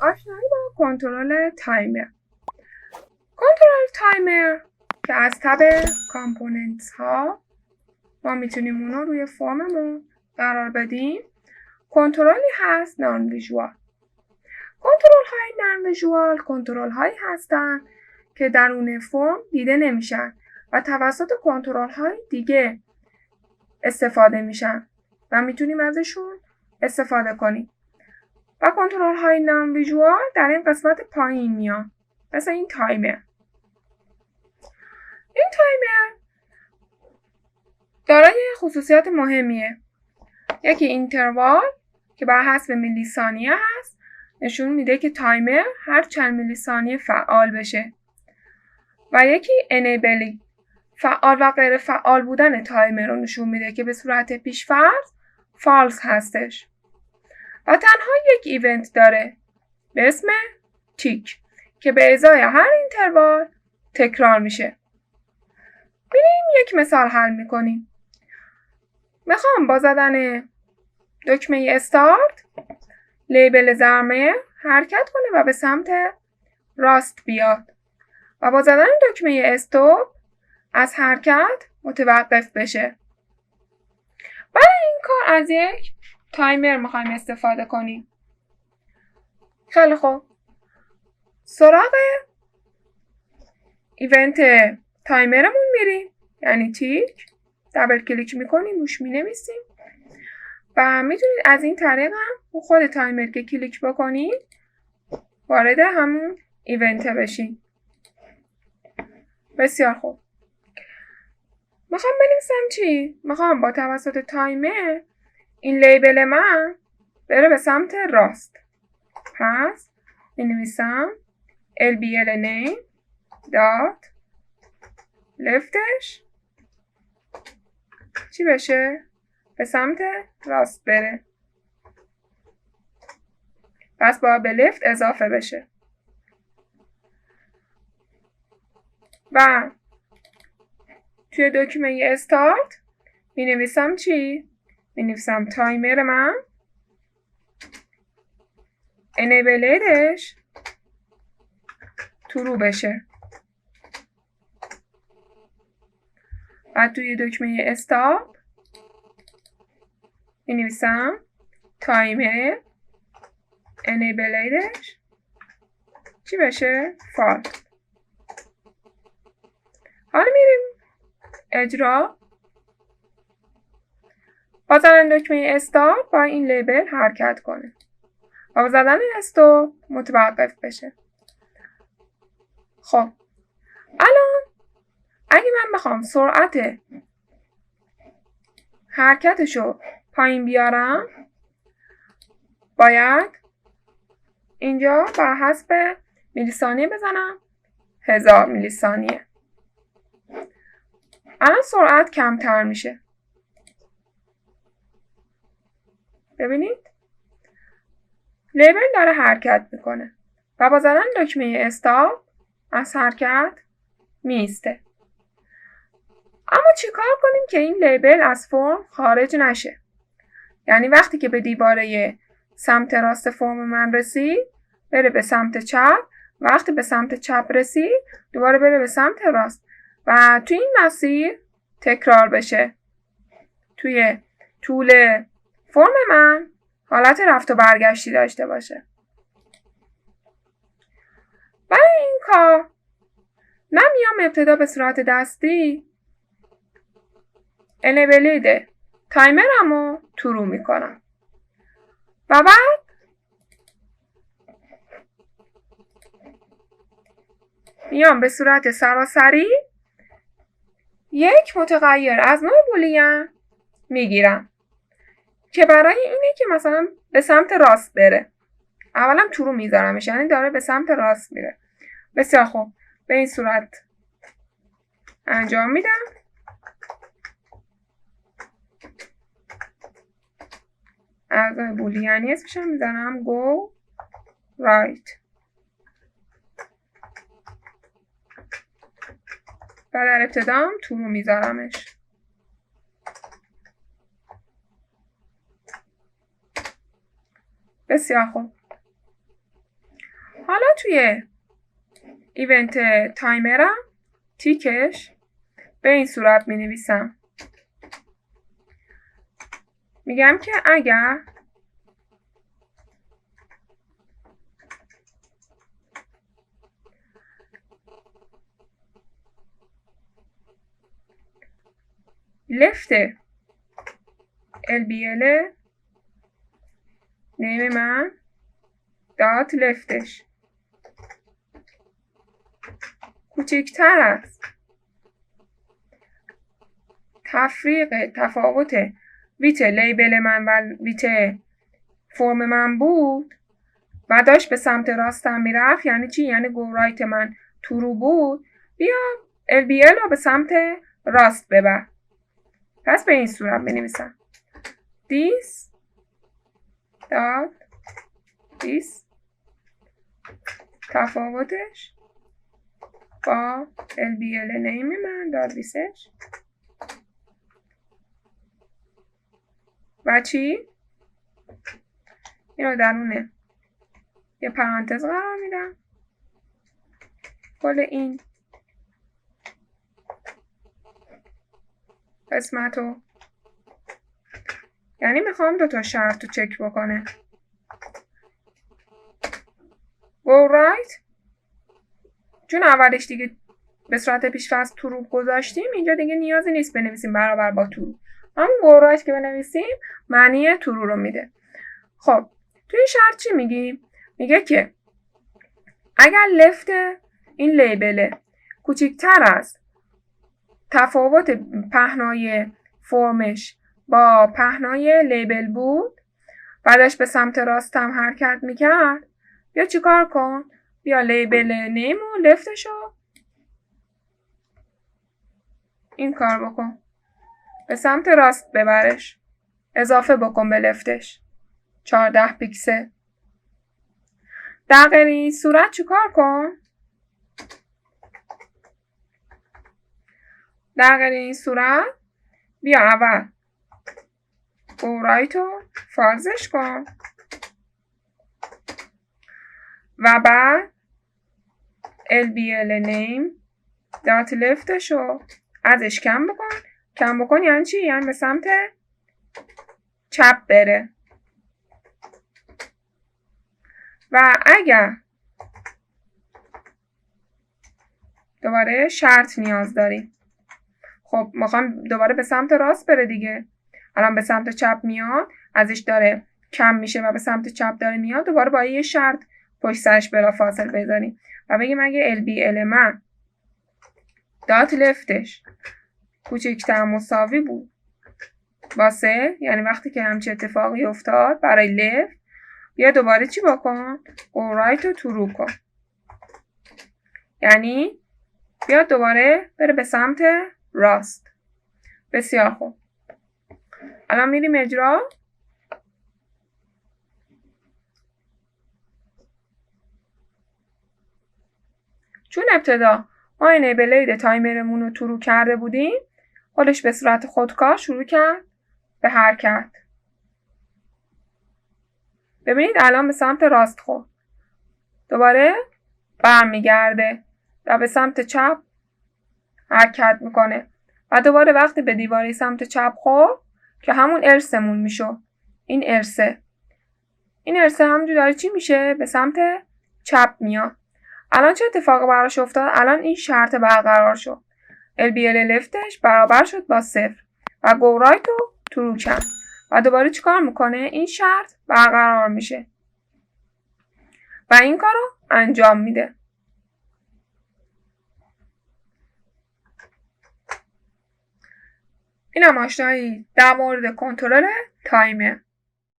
آشنایی با کنترل تایمر. کنترل تایمر که از تب کامپوننتس ها ما میتونیم اونو روی فرممون قرار بدیم. کنترلی هست نان ویژوال. کنترل های نان ویژوال کنترل هایی هستن که درون فرم دیده نمیشن و توسط کنترل های دیگه استفاده میشن و میتونیم ازشون استفاده کنیم. و کنترل های نان ویژوال در این قسمت پایین میان، مثل این تایمر. این تایمر دارای خصوصیات مهمیه. یکی اینتروال که بر حسب میلی ثانیه هست، نشون میده که تایمر هر چند میلی ثانیه فعال بشه. و یکی انیبلی، فعال و غیر فعال بودن تایمر رو نشون میده که به صورت پیشفرض فالس هستش. و تنها یک ایونت داره به اسم تیک که به ازای هر اینتروال تکرار میشه. بریم یک مثال حل میکنیم. میخوام با زدن دکمه استارت لیبل زرمهر حرکت کنه و به سمت راست بیاد و با زدن دکمه استاپ از حرکت متوقف بشه. برای این کار از یک تایمر میخوایم استفاده کنیم. خیلی خوب، سراغ ایونت تایمرمون میریم، یعنی تیک، دبل کلیک میکنیم، روش مینویسیم و میتونید از این طریق هم خود تایمر که کلیک بکنید وارد همون ایونت بشین. بسیار خوب، میخوام بنویسم چی؟ میخوام با توسط تایمر این لیبل من بره به سمت راست. پس مینویسم lbl name dot leftش چی بشه؟ به سمت راست بره. پس باید به لفت اضافه بشه. و توی دکمه استارت می نویسم چی؟ می نویسم تایمر من انیبلش ترو بشه. و توی دکمه استاپ می نویسم تایمر انیبلش چی بشه؟ فال. حالا میریم اجرا. با زدن دکمه استارت با این لیبل حرکت کنه و با زدن استاپ متوقف بشه. خب الان اگه من بخوام سرعت حرکتشو پایین بیارم، باید اینجا بر حسب میلی ثانیه بزنم 1000 میلی ثانیه. الان سرعت کمتر میشه. ببینید لیبل داره حرکت میکنه و با زدن دکمه استاپ از حرکت میسته. اما چیکار کنیم که این لیبل از فرم خارج نشه؟ یعنی وقتی که به دیواره سمت راست فرم من رسید بره به سمت چپ، وقتی به سمت چپ رسید دوباره بره به سمت راست و توی این مسیر تکرار بشه. توی طول فرم من حالت رفت و برگشتی داشته باشه. برای این کار من میام ابتدا به صورت دستی انیبل تایمرمو ترو میکنم و بعد میام به صورت سراسری یک متغیر از نوع بولیان میگیرم که برای اینه که مثلا به سمت راست بره. اولا ترو میذارمش، یعنی داره به سمت راست میره. بسیار خوب، به این صورت انجام میدم. از نوع بولیانی اسمشم میزنم go right و در ابتدا هم ترو میذارمش. بسیار خوب، حالا توی ایونت تایمرم تیکش به این صورت می نویسم. میگم که اگر لفت LBL نیم من دات لفتش کوچکتر است تفاوت ویت لیبل من و ویت فرم من بود و داشت به سمت راستم میرفت. یعنی چی؟ یعنی گو رایت من تو رو بود، بیا LBL رو به سمت راست ببر. پس به این صورت بنویسم this dot this تفاوتش با LBL نیم من دات دیسش و چی؟ اینو درونه یه پرانتز قرار میدم. کل این قسمتو یعنی میخوام 2 شرط رو چک بکنه. go right چون اولش دیگه به صورت پیشفرض ترو گذاشتیم، اینجا دیگه نیازی نیست بنویسیم برابر با ترو. همون go right که بنویسیم معنی ترو رو میده. خب توی این شرط چی میگیم؟ میگه که اگر لفت این لیبل کوچکتر از تفاوت پهنای فرمش با پهنای لیبل بود و داشت به سمت راستم حرکت میکرد، بیا چیکار کن؟ بیا لیبل نیم و لفتشو این کار بکن، به سمت راست ببرش، اضافه بکن به لفتش 14 پیکسل. در غیر این صورت چیکار کن؟ در غیر این صورت بیا اول go right رو فالزش کن و بعد LBL name دات لفتش رو ازش کم بکن. یعنی چی؟ یعنی به سمت چپ بره. و اگر دوباره شرط نیاز داریم، خب میخوام دوباره به سمت راست بره دیگه، الان به سمت چپ میاد، ازش داره کم میشه و به سمت چپ داره میاد، دوباره با یه شرط پشت سرش بلا فاصل بذاریم و بگیم اگه LBL من دات لفتش کوچکتر مساوی بود با 3، یعنی وقتی که همچه اتفاقی افتاد برای لفت، بیا دوباره چی بکن؟ go right رو ترو کن. یعنی بیا دوباره بره به سمت راست. بسیار خوب. الان میریم اجرا. چون ابتدا ما انیبل تایمرمون رو ترو کرده بودیم، خودش به صورت خودکار شروع کرد به حرکت. ببینید الان به سمت راست خورد، دوباره برمیگرده و به سمت چپ حرکت میکنه و دوباره وقتی به دیواره سمت چپ خورد که همون ارسمون میشه، این ارسه همونجور داره چی میشه؟ به سمت چپ میاد. الان چه اتفاقی براش افتاد؟ الان این شرط برقرار شد، LBL لفتش برابر شد با 0 و go right رو ترو کرد و دوباره چیکار میکنه؟ این شرط برقرار میشه و این کار رو انجام میده. اینم آشنایی در مورد کنترل تایمر.